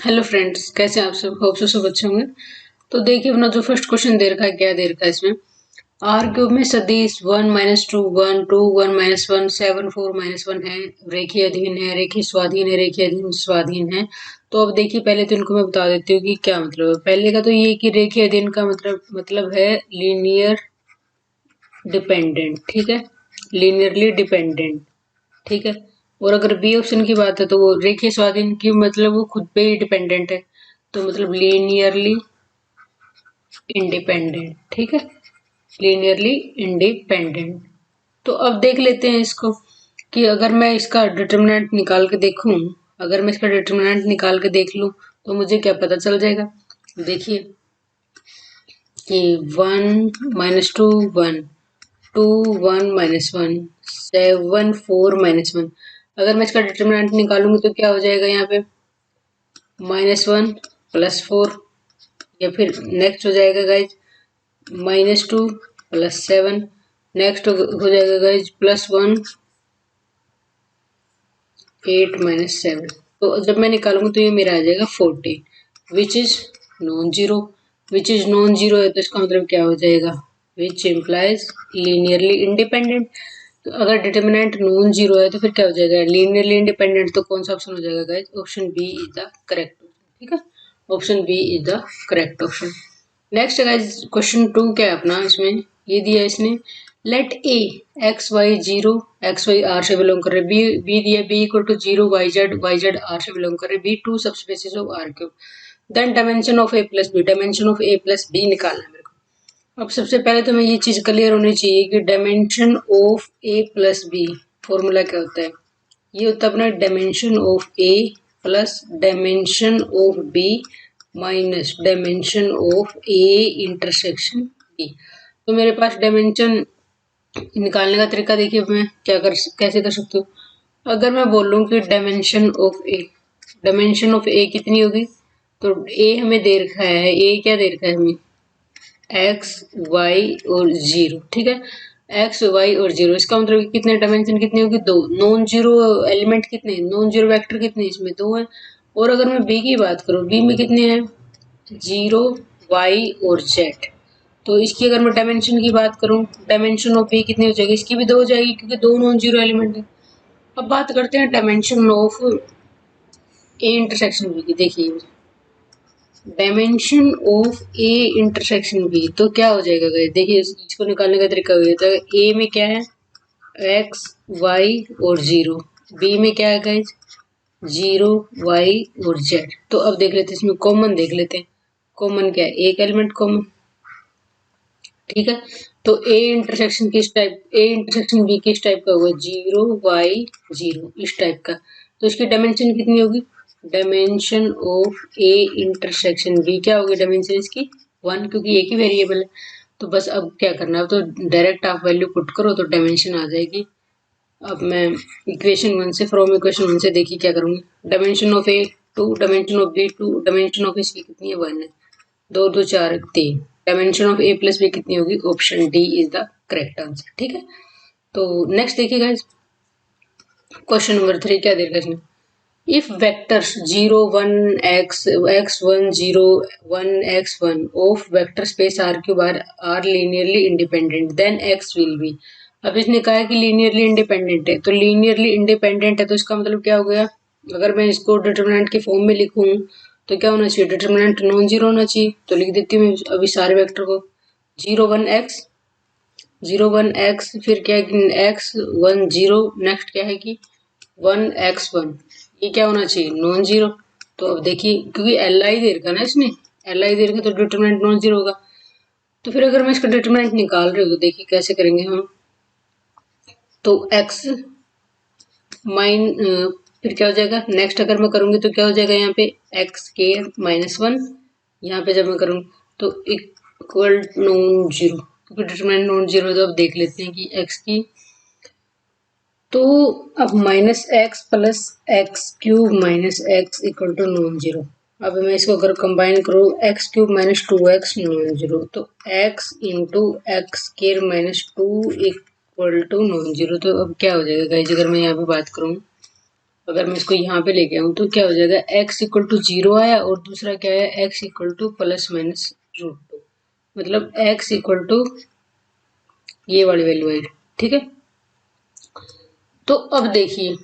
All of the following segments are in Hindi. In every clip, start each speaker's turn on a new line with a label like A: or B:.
A: हेलो फ्रेंड्स, कैसे हैं आप सब? होप सो सब अच्छे होंगे। तो देखिए अपना जो फर्स्ट क्वेश्चन दे रखा है, क्या दे रखा है इसमें। आर क्यूब में सदिश 1 - 2 1 2 1 - 1 7 4 -1 है। रेखीय अधीन है, रेखीय स्वाधीन है, रेखीय अधीन स्वाधीन है। तो अब देखिए पहले तो इनको मैं बता देती हूँ कि क्या मतलब है। पहले का तो ये कि रेखीय अधीन का मतलब है लीनियर डिपेंडेंट, ठीक है, लीनियरली डिपेंडेंट, ठीक है। और अगर बी ऑप्शन की बात है तो वो रेखीय स्वाधीन की मतलब वो खुद पे ही डिपेंडेंट है, तो मतलब लीनियरली इंडिपेंडेंट, ठीक है, लीनियरली इंडिपेंडेंट। तो अब देख लेते हैं इसको कि अगर मैं इसका डिटर्मिनेंट निकाल के देखूं, अगर मैं इसका डिटर्मिनेंट निकाल के देख लूं तो मुझे क्या पता चल जाएगा। देखिए कि 1 - 2 1 2 1 -1 7 4 -1, अगर मैं इसका डिटर्मिनेंट निकालूंगी तो क्या हो जाएगा यहाँ पे -1 +4, या फिर नेक्स्ट हो जाएगा गाइज -2 +7, नेक्स्ट हो जाएगा गाइज +1 8 -7। तो जब मैं निकालूंगी तो ये मेरा आ जाएगा 14 which is non zero. Which is non zero है तो इसका मतलब क्या हो जाएगा, विच इम्प्लाइज लीनियरली इंडिपेंडेंट। तो अगर डिटर्मिनेंट नॉन जीरो है तो फिर क्या हो जाएगा, लीनियरली इंडिपेंडेंट। तो कौन सा ऑप्शन हो जाएगा guys, option B is the correct option, ठीक है, option B is the correct option. Next guys question 2 क्या है अपना, इसमें ये दिया है इसने, let A X Y zero, X Y R से बिलोंग कर रहे, बी दिया B equal to zero, Y Z R से बिलोंग कर रहे, be two subspaces of R cube, then dimension of A plus B, dimension of A plus B निकालना है मेरे को। अब सबसे पहले तो मैं ये चीज क्लियर होनी चाहिए कि dimension of A plus B formula क्या होता है। ये होता है अपना dimension of A plus dimension of B minus dimension of A intersection B. तो मेरे पास डायमेंशन निकालने का तरीका देखिए, मैं कैसे कर सकती हूँ। अगर मैं बोलूँ कि डायमेंशन ऑफ ए कितनी होगी, तो ए हमें दे रखा है, ए क्या दे रखा है हमें, एक्स वाई और जीरो, ठीक है, एक्स वाई और जीरो। इसका मतलब कितने डायमेंशन कितनी होगी, दो। नॉन जीरो एलिमेंट कितने, नॉन जीरो वेक्टर कितने, इसमें दो है। और अगर मैं बी की बात करूँ, बी में कितने हैं, जीरो, वाई और जेड। तो इसकी अगर मैं डायमेंशन की बात करूं, डायमेंशन ऑफ बी कितनी हो जाएगी, इसकी भी दो हो जाएगी क्योंकि दो नॉन जीरो एलिमेंट है। अब बात करते हैं dimension of A intersection B की। देखिए dimension of A intersection B तो क्या हो जाएगा गाइस, देखिए इसको निकालने का तरीका हो जाता है। ए में क्या है, एक्स वाई और जीरो, बी में क्या है गाइस, जीरो, वाई और जेड। तो अब देख लेते हैं इसमें कॉमन, देख लेते हैं कॉमन क्या है, एक एलिमेंट कॉमन, ठीक है। तो ए इंटरसेक्शन किस टाइप, ए इंटरसेक्शन बी किस टाइप का होगा, जीरो वाई जीरो, इस टाइप का। तो इसकी डायमेंशन कितनी होगी, dimension of A intersection B क्या होगी, डायमेंशन इसकी 1, क्योंकि एक ही वेरिएबल है। तो बस अब क्या करना है, तो डायरेक्ट आप वैल्यू पुट करो तो डायमेंशन आ जाएगी। अब मैं इक्वेशन 1 से, फ्रॉम इक्वेशन 1 से देखिए क्या करूंगी, dimension of A 2, dimension of B 2, dimension of इसकी कितनी है 1 है, 2 2 4 3, dimension of A plus B कितनी होगी, option D is the correct answer, ठीक है। तो नेक्स्ट देखिए गाइस, क्वेश्चन नंबर 3 क्या दे रखा है इसमें, if vectors 0 1 x x1 0 1 x1 of vector space R cube are linearly independent then x will be. अब इसने कहा है कि लीनियरली इंडिपेंडेंट है, तो लीनियरली इंडिपेंडेंट है तो इसका मतलब क्या हो गया, अगर मैं इसको डिटर्मिनेंट के फॉर्म में लिखूं तो क्या होना चाहिए, डिटर्मिनेंट नॉन जीरो होना चाहिए। तो लिख देती हूँ अभी सारे वेक्टर को, 0 1 x फिर क्या है कि x 1 0, नेक्स्ट क्या है कि 1 x 1, ये क्या होना चाहिए, नॉन जीरो। तो अब देखिए क्योंकि एल आई दे रखा ना इसने, एल आई दे रखा तो डिटरमिनेंट नॉन जीरो होगा। तो फिर अगर मैं इसका डिटरमिनेंट निकाल रही हूँ तो देखिए कैसे करेंगे हम, तो x माइन फिर क्या हो जाएगा, नेक्स्ट अगर मैं करूंगी तो क्या हो जाएगा यहाँ पे x² - 1, यहाँ पे जब मैं करूंगी तो इक्वल नॉन जीरो, क्योंकि डिटरमिनेंट नॉन जीरो है। तो अब देख लेते हैं कि x की, तो अब -x plus x³ - x equal to non zero. अब मैं इसको अगर कंबाइन करूँ, x³ - 2x नॉन जीरो, तो x into x² - 2 equal to non zero. तो अब क्या हो जाएगा गाइज, अगर मैं यहाँ पे बात करूँ अगर मैं इसको यहाँ पे लेके आऊँ तो क्या हो जाएगा, x इक्वल टू 0 आया और दूसरा क्या है, x equal two plus minus √2, मतलब x इक्वल टू ये वाली वैल्यू आई। ठीक है, तो अब देखिए,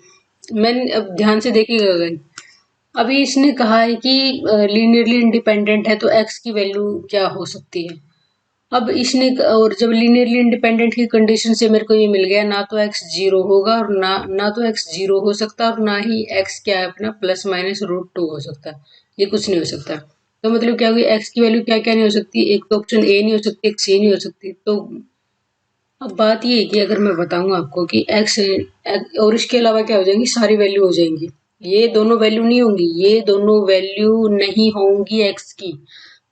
A: मैंने अब ध्यान से देखिएगा अगर अभी इसने कहा है कि लीनियरली इंडिपेंडेंट है तो x की वैल्यू क्या हो सकती है। अब इसने और जब लीनियरली इंडिपेंडेंट की कंडीशन से मेरे को ये मिल गया, ना तो x 0 होगा और ना तो x 0 हो सकता और ना ही x क्या है अपना प्लस माइनस √2 हो सकता, ये कुछ नहीं हो सकता। तो मतलब क्या होगी, x की वैल्यू क्या क्या नहीं हो सकती, एक तो ऑप्शन ए नहीं हो सकती, एक सी नहीं हो सकती। तो अब बात ये है कि अगर मैं बताऊं आपको कि x और इसके अलावा क्या हो जाएंगी, सारी वैल्यू हो जाएंगी, ये दोनों वैल्यू नहीं होंगी, ये दोनों वैल्यू नहीं होंगी x की,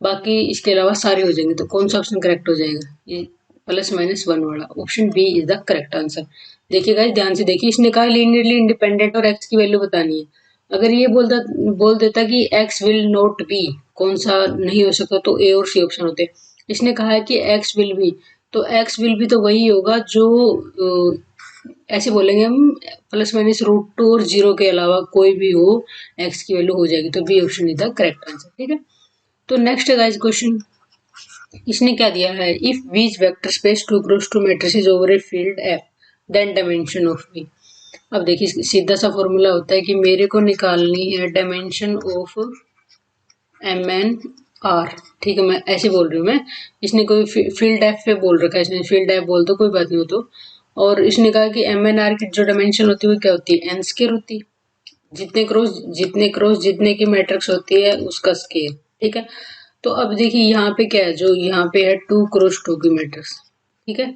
A: बाकी इसके अलावा सारे हो जाएंगे। तो कौन सा ऑप्शन करेक्ट हो जाएगा, ये प्लस माइनस वन वाला option B is the correct answer. देखिएगा ध्यान से देखिए, इसने कहा लीनियरली इंडिपेंडेंट और x की वैल्यू बतानी है। अगर ये बोल देता कि x विल नॉट बी, कौन सा नहीं हो सकता, तो ए और सी ऑप्शन होते। इसने कहा है कि x विल बी, तो x विल बी तो वही होगा जो ऐसे बोलेंगे हम, प्लस माइनस √2 और 0 के अलावा कोई भी हो x की वैल्यू हो जाएगी। तो B option is the correct answer. ठीक है, तो नेक्स्ट गाइस क्वेश्चन, इसने क्या दिया है, if beach vector space 2 cross 2 matrices over a field F then dimension of B. अब देखिए सीधा सा फॉर्मूला होता है कि मेरे को निकालनी है dimension of M N R. ठीक है, मैं ऐसे बोल रही हूँ मैं, इसने कोई फील्ड एफ पे बोल रखा है, इसने फील्ड एफ बोल दो कोई बात नहीं हो तो। और इसने कहा कि एम एन आर की जो डायमेंशन होती है वो क्या होती है, एन स्केयर होती है, जितने क्रॉस जितने की मैट्रिक्स होती है उसका स्केयर। ठीक है, तो अब देखिए यहाँ पे क्या है, जो यहाँ पे है 2 क्रॉस 2 की मैट्रिक्स। ठीक है,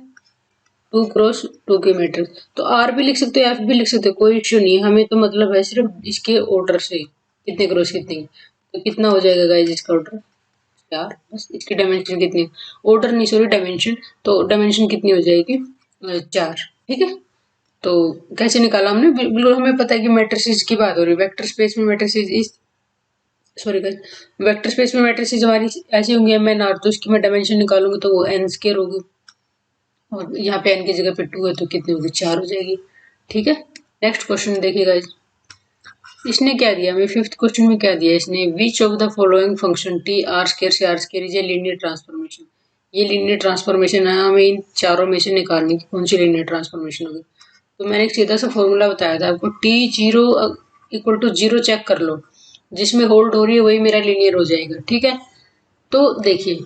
A: 2 क्रॉस 2 की मैट्रिक्स, तो आर भी लिख सकते हो एफ भी लिख सकते हो, कोई इश्यू नहीं है, हमें तो मतलब है सिर्फ इसके ऑर्डर से कितने क्रॉस कितने की। तो कितना हो जाएगा गाइस इसका ऑर्डर, 4, बस इसकी डायमेंशन कितनी, ऑर्डर नहीं सॉरी डायमेंशन, तो डायमेंशन कितनी हो जाएगी, 4। ठीक है, तो कैसे निकाला हमने, बिल्कुल हमें पता है कि मैट्रिसेस की बात हो रही है, वेक्टर स्पेस में मैट्रिसेस इस सॉरी गाइस, वेक्टर स्पेस में मैट्रिसेस हमारी ऐसी होंगी एम एन आर, तो इसकी मैं डायमेंशन निकालूंगी तो वो एन स्क्वायर होगी, और यहाँ पे एन की जगह पे 2 है तो कितनी होगी, 4 हो जाएगी। ठीक है, नेक्स्ट क्वेश्चन देखिएगा, इसने क्या दिया हमें, फिफ्थ क्वेश्चन में क्या दिया इसने, which of the following function T R square से R square is a linear transformation. ये लीनियर ट्रांसफॉर्मेशन है, हमें इन चारों में से निकालनी की कौन सी लीनियर ट्रांसफॉर्मेशन होगी। तो मैंने एक सीधा सा फॉर्मूला बताया था आपको, T zero equal to 0 check कर लो, जिसमें होल्ड हो रही है वही मेरा लीनियर हो जाएगा। ठीक है, तो देखिए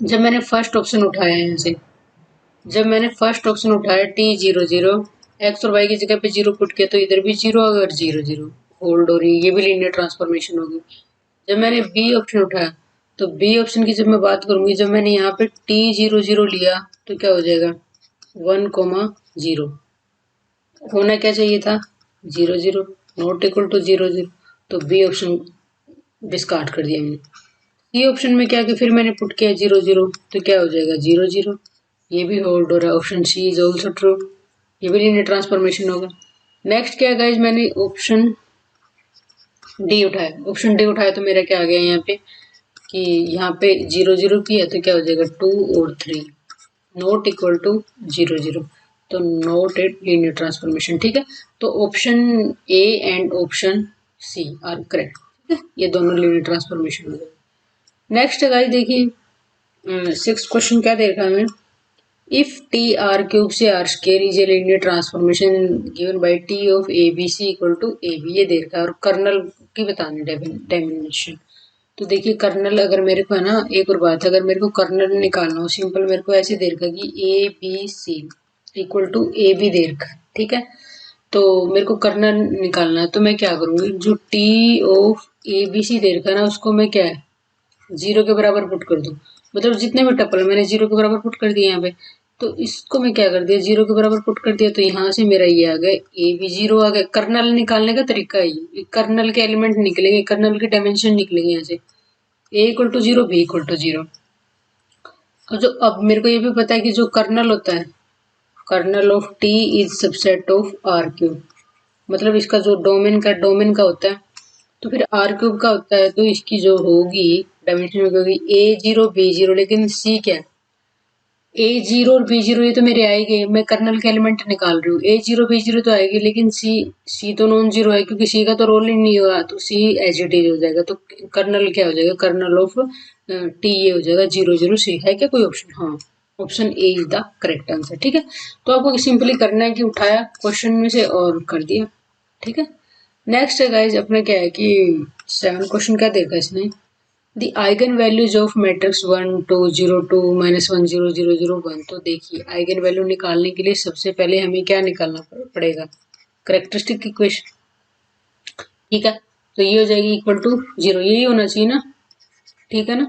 A: जब मैंने फर्स्ट ऑप्शन उठाया यहाँ से, जब मैंने फर्स्ट ऑप्शन उठाया T00, एक्स और वाई की जगह पे 0 पुट किया तो इधर भी 0, अगर 0 0 होल्ड हो रही है, ये भी लीनियर ट्रांसफॉर्मेशन होगी। जब मैंने बी ऑप्शन उठाया तो बी ऑप्शन की जब मैं बात करूंगी, जब मैंने यहाँ पे T00 लिया तो क्या हो जाएगा, 1,0 होना क्या चाहिए था, 0 0, नॉट इक्वल टू 0 0, तो बी ऑप्शन डिस्कार्ड कर दिया मैंने। सी ऑप्शन में क्या कि फिर मैंने पुट किया 0 0, तो क्या हो जाएगा 0 0, ये भी होल्ड हो रहा है, option C is also true, ये भी लीनियर ट्रांसफॉर्मेशन होगा। नेक्स्ट क्या गाइज, मैंने ऑप्शन डी उठाया, ऑप्शन डी उठाया तो मेरा क्या आ गया यहाँ पे कि यहाँ पे 0 0 किया तो क्या हो जाएगा 2 और 3 नॉट इक्वल टू 0 0, तो नॉट एट लीनियर ट्रांसफॉर्मेशन। ठीक है, तो option A and option C are correct. ठीक है, ये दोनों लीनियर ट्रांसफॉर्मेशन हो गए। नेक्स्ट गाइज देखिए सिक्स क्वेश्चन क्या देखा हमें, इफ टी आर क्यूब से R square is a linear transformation given by T of A B C equal to A B, ये दे रखा है और कर्नल की बतानी डायमेंशन। तो देखिए कर्नल अगर मेरे को है ना, एक और बात है, अगर मेरे को कर्नल निकालना हो सिंपल, मेरे को ऐसे दे रखा कि A B C equal to A B दे रखा है। ठीक है, तो मेरे को कर्नल निकालना है तो मैं क्या करूँगी, जो T of A B C दे रखा है ना उसको मैं क्या है 0 के बराबर पुट कर दूं, मतलब जितने भी टपल मैंने 0 के बराबर पुट कर दिए यहाँ पे, तो इसको मैं क्या कर दिया 0 के बराबर पुट कर दिया, तो यहाँ से मेरा ये आ गया ए बी 0 आ गया। कर्नल निकालने का तरीका ये, कर्नल के एलिमेंट निकलेंगे, कर्नल के डायमेंशन निकलेंगे यहाँ से, A equal to 0 B equal to 0। और जो अब मेरे को ये भी पता है कि जो कर्नल होता है, kernel of T is subset of R cube, मतलब इसका जो डोमेन का होता है, तो फिर आर क्यूब का होता है, तो इसकी जो होगी डायमेंशन में होगी A0 B0, लेकिन सी क्या है, A0 और B0 ये तो मेरे आएंगे, मैं कर्नल के एलिमेंट निकाल रही हूँ। A0 B0 तो आएगी, लेकिन C तो नॉन जीरो है क्योंकि C का तो रोल ही नहीं हुआ, तो C एज इट इज हो जाएगा। तो कर्नल क्या हो जाएगा, कर्नल ऑफ T ये हो जाएगा 0 0 C। है क्या कोई ऑप्शन? हाँ, option A is the correct answer. ठीक है, तो आपको सिंपली करना है कि उठाया क्वेश्चन में से और कर दिया। ठीक है, नेक्स्ट है गाइज अपने क्या है कि 7 क्वेश्चन क्या देखा इसने, The eigenvalues of matrix 1 2 0 2 minus 1 0 0 0 1। तो देखिए आइगन वैल्यू निकालने के लिए सबसे पहले हमें क्या निकालना पड़ेगा, करेक्टरिस्टिक इक्वेशन। ठीक है, तो ये हो जाएगी इक्वल टू 0, यही होना चाहिए ना। ठीक है ना,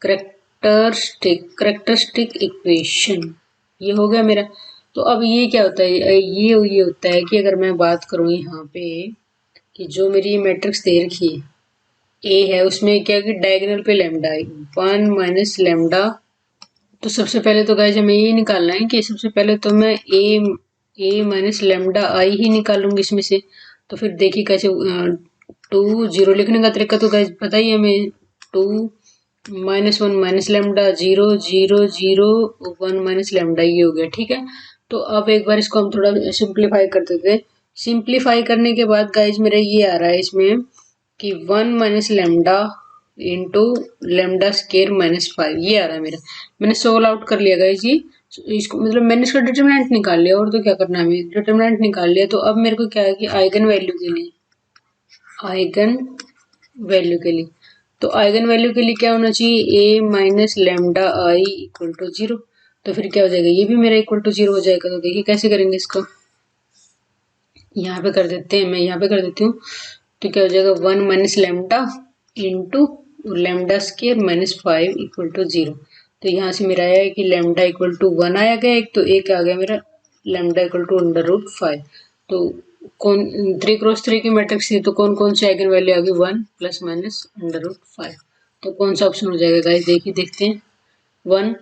A: करेक्टरिस्टिक इक्वेशन ये हो गया मेरा। तो अब ये क्या होता है, ये होता है कि अगर मैं बात करूँ यहाँ पे कि जो मेरी मैट्रिक्स दे रखी है ए है, उसमें क्या कि डायगोनल पे लेमडा है 1 माइनस लेमडा। तो सबसे पहले तो गाइज हमें ये निकालना है कि सबसे पहले तो मैं ए माइनस लेमडा आई ही निकालूंगी इसमें से। तो फिर देखिए कैसे 2 0 लिखने का तरीका तो गाइज पता ही है हमें। 2 minus 1 minus lambda 0 0 0 1 minus lambda ये हो गया। ठीक है, तो अब एक बार इसको हम थोड़ा सिंप्लीफाई कर देते हैं। सिंप्लीफाई करने के बाद गाइज मेरा ये आ रहा है इसमें कि 1 minus lambda into lambda square minus 5 ये आ रहा है मेरा। मैंने सोल्व आउट कर लिया गाइस ये, इसको मतलब मैंने इसका डिटरमिनेंट निकाल लिया, और तो क्या करना है, हमें डिटरमिनेंट निकाल लिया। तो अब मेरे को क्या है कि आइगन वैल्यू के लिए, आइगन वैल्यू के लिए तो आइगन वैल्यू के लिए क्या होना चाहिए, A minus lambda I equal to 0। तो फिर क्या हो जाएगा, ये भी मेरा इक्वल टू 0 हो जाएगा। तो देखिए कैसे करेंगे इसको, यहाँ पे कर देते हैं, मैं यहाँ पे कर देती हूँ। तो क्या हो जाएगा 1 minus lambda into lambda square minus 5 equal to 0। तो यहाँ से मेरा आया है कि लेमडा इक्वल टू 1 आया गया एक, तो एक आ गया मेरा लेमडा इक्वल टू √5। तो कौन 3 क्रॉस 3 की मैट्रिक्स थी, तो कौन कौन सी आइगन वैल्यू आ गई, 1 प्लस माइनस √5। तो कौन सा ऑप्शन हो जाएगा गाइस, देखिए देखते हैं। 1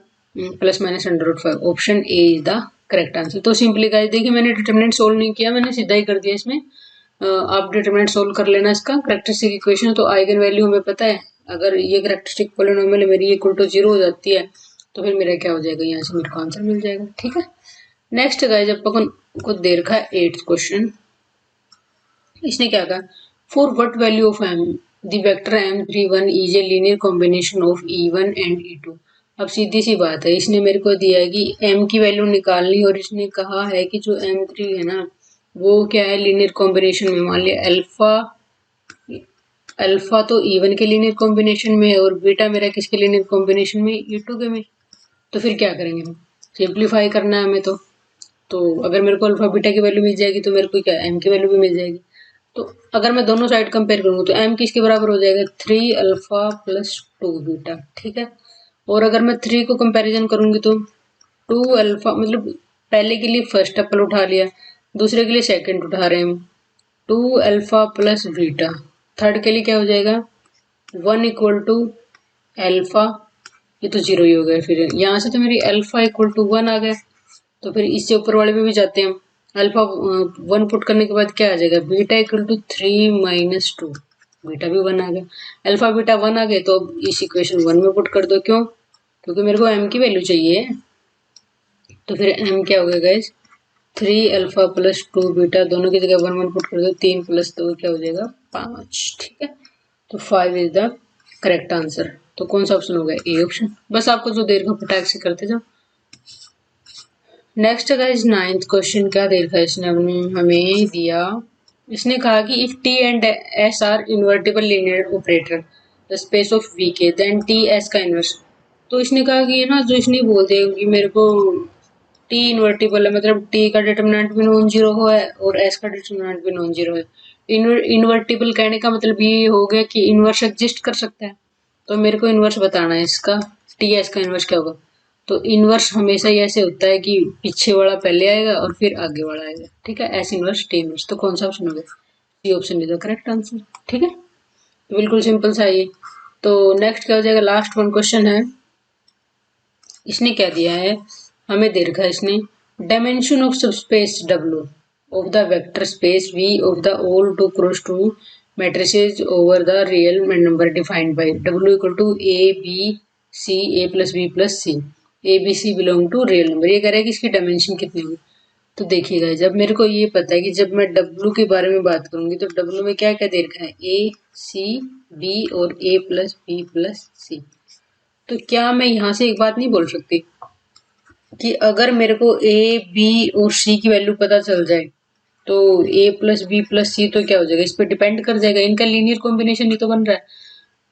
A: plus minus √5, option A is the correct answer. तो सिंपली गाइस देखिए मैंने डिटरमिनेंट सोल्व नहीं किया, मैंने सीधा ही कर दिया इसमें। आप डिटरमिनेंट सोल्व कर लेना इसका, करेक्टरिस्टिक इक्वेशन। तो आइगन वैल्यू हमें पता है, अगर ये करेक्टरिस्टिक पॉलिनोमियल है मेरी इक्वल टू 0 हो जाती है, तो फिर मेरा क्या हो जाएगा, यहाँ से मेरे को आंसर मिल जाएगा। ठीक है, नेक्स्ट गाइस अपन को दे रखा है 8th क्वेश्चन। इसने क्या कहा, for what value of m the vector m31 is a linear combination of e1 and e2। अब सीधी सी बात है, इसने मेरे को दिया है कि m की वैल्यू निकालनी, और इसने कहा है कि जो m3 है ना वो क्या है, लीनियर कॉम्बिनेशन में। मान लिया अल्फा तो E1 के लीनियर कॉम्बिनेशन में है, और बीटा मेरा किसके लीनियर कॉम्बिनेशन में, E2 के में। तो फिर क्या करेंगे हम, सिंप्लीफाई करना है हमें। तो अगर मेरे को अल्फा बीटा की वैल्यू मिल जाएगी, तो मेरे को क्या m की वैल्यू भी मिल जाएगी। तो अगर मैं दोनों साइड कंपेयर करूंगा तो m किसके बराबर हो जाएगा, 3 अल्फा प्लस 2 बीटा। ठीक है, और अगर मैं 3 को कंपैरिजन करूंगी तो 2 अल्फा, मतलब पहले के लिए फर्स्ट एप्पल उठा लिया, दूसरे के लिए सेकंड उठा रहे हैं हम, 2 अल्फा प्लस बीटा। थर्ड के लिए क्या हो जाएगा, 1 इक्वल टू अल्फा, ये तो 0 ही हो गया। फिर यहाँ से तो मेरी अल्फा इक्वल टू 1 आ गया। तो फिर इससे ऊपर वाले पे भी जाते हैं हम, अल्फा 1 पुट करने के बाद क्या आ जाएगा, बीटा इक्वल टू 3 - 2, बीटा भी 1 आ गया। अल्फा बीटा 1 आ गए, तो अब इस इक्वेशन 1 में पुट कर दो, क्यों, क्योंकि मेरे को m की वैल्यू चाहिए। तो फिर m क्या हो गया गाइस, 3 अल्फा प्लस 2 बीटा, दोनों की जगह 1 1 पुट कर दो, 3 + 2 क्या हो जाएगा, 5। ठीक है, तो 5 इज द करेक्ट आंसर। तो कौन सा ऑप्शन होगा, ए ऑप्शन। बस आपको जो देर का फटाक से करते जाओ। नेक्स्ट गाइस 9th क्वेश्चन क्या दे रखा है इसने हमें दिया, इसने कहा कि if T and S are invertible linear operator the space of V के देन टी एस का इनवर्स। तो इसने कहा कि ना, जो इसने बोल दिया कि मेरे को टी इन्वर्टिबल है, मतलब टी का डिटरमिनेंट भी नॉन जीरो है और एस का डिटरमिनेंट भी नॉन जीरो है। इन्वर्टिबल कहने का मतलब ये हो गया कि इनवर्स एग्जिस्ट कर सकता है। तो मेरे को इनवर्स बताना है इसका, टी एस का इनवर्स क्या होगा। तो इनवर्स हमेशा ही ऐसे होता है कि पीछे वाला पहले आएगा और फिर आगे वाला आएगा। ठीक है, एस इनवर्स टी इनवर्स। तो कौन सा ऑप्शन होगा, C option is the correct answer. ठीक है, तो बिल्कुल सिंपल सा ये। तो नेक्स्ट क्या हो जाएगा, लास्ट 1 क्वेश्चन है। इसने क्या दिया है, हमें दे रखा है इसने, dimension of subspace W of the vector space V of the all 2 × 2 matrices over the real number defined by W equal to A B C A plus B plus C। A B C belong to real number. ये कह रहा है कि इसकी डायमेंशन कितनी होगी। तो देखिएगा, जब मेरे को ये पता है कि जब मैं डब्लू के बारे में बात करूंगी तो डब्लू में क्या क्या दे रखा है, ए सी बी और ए प्लस बी प्लस सी। तो क्या मैं यहाँ से एक बात नहीं बोल सकती कि अगर मेरे को ए बी और सी की वैल्यू पता चल जाए तो ए प्लस बी प्लस सी तो क्या हो जाएगा, इस पर डिपेंड कर जाएगा, इनका लीनियर कॉम्बिनेशन ही तो बन रहा है।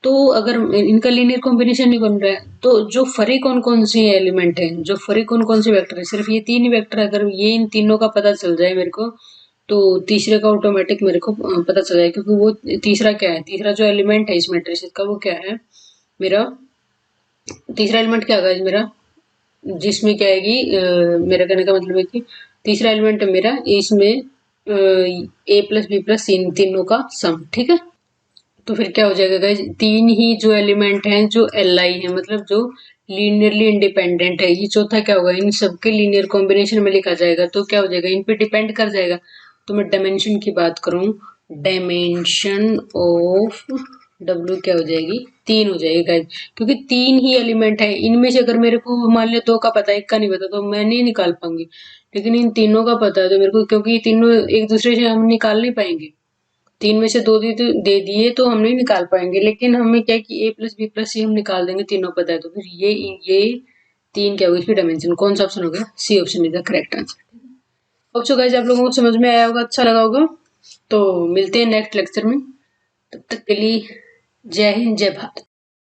A: तो अगर इनका लीनियर कॉम्बिनेशन नहीं बन रहा है तो जो फरी कौन कौन सी एलिमेंट है, जो फरी कौन कौन से वेक्टर है, सिर्फ ये तीन ही वेक्टर। अगर ये इन तीनों का पता चल जाए मेरे को तो तीसरे का ऑटोमेटिक मेरे को पता चल जाए, क्योंकि वो तीसरा क्या है, तीसरा जो एलिमेंट है इस मैट्रिक्स का वो क्या है मेरा, तीसरा एलिमेंट क्या है मेरा, जिसमें क्या आएगी, मेरा कहने का मतलब है कि तीसरा एलिमेंट है मेरा इसमें ए प्लस बी प्लस सी तीनों का सम, ठीक है। तो फिर क्या हो जाएगा गाइज, तीन ही जो एलिमेंट हैं जो एल आई है, मतलब जो लीनियरली इंडिपेंडेंट है, ये चौथा क्या होगा, इन सबके लीनियर कॉम्बिनेशन में लिखा जाएगा तो क्या हो जाएगा, इन पे डिपेंड कर जाएगा। तो मैं डायमेंशन की बात करूं, डायमेंशन ऑफ डब्ल्यू क्या हो जाएगी, तीन हो जाएगी गाइज, क्योंकि तीन ही एलिमेंट है। इनमें से अगर मेरे को मान लिया दो का पता है, एक का नहीं पता, तो मैं नहीं निकाल पाऊंगी। लेकिन इन तीनों का पता है तो मेरे को, क्योंकि ये तीनों एक दूसरे से हम निकाल नहीं पाएंगे, तीन में से दो दे दिए तो हम नहीं निकाल पाएंगे। लेकिन हमें क्या है कि ए प्लस बी प्लस सी हम निकाल देंगे, तीनों पता है, तो फिर ये तीन क्या होगा, इसकी डायमेंशन कौन सा ऑप्शन होगा, C option is the correct answer. अब सो गाइस, आप लोगों को समझ में आया होगा, अच्छा लगा होगा। तो मिलते हैं नेक्स्ट लेक्चर में, तब तक के लिए जय हिंद जय भारत।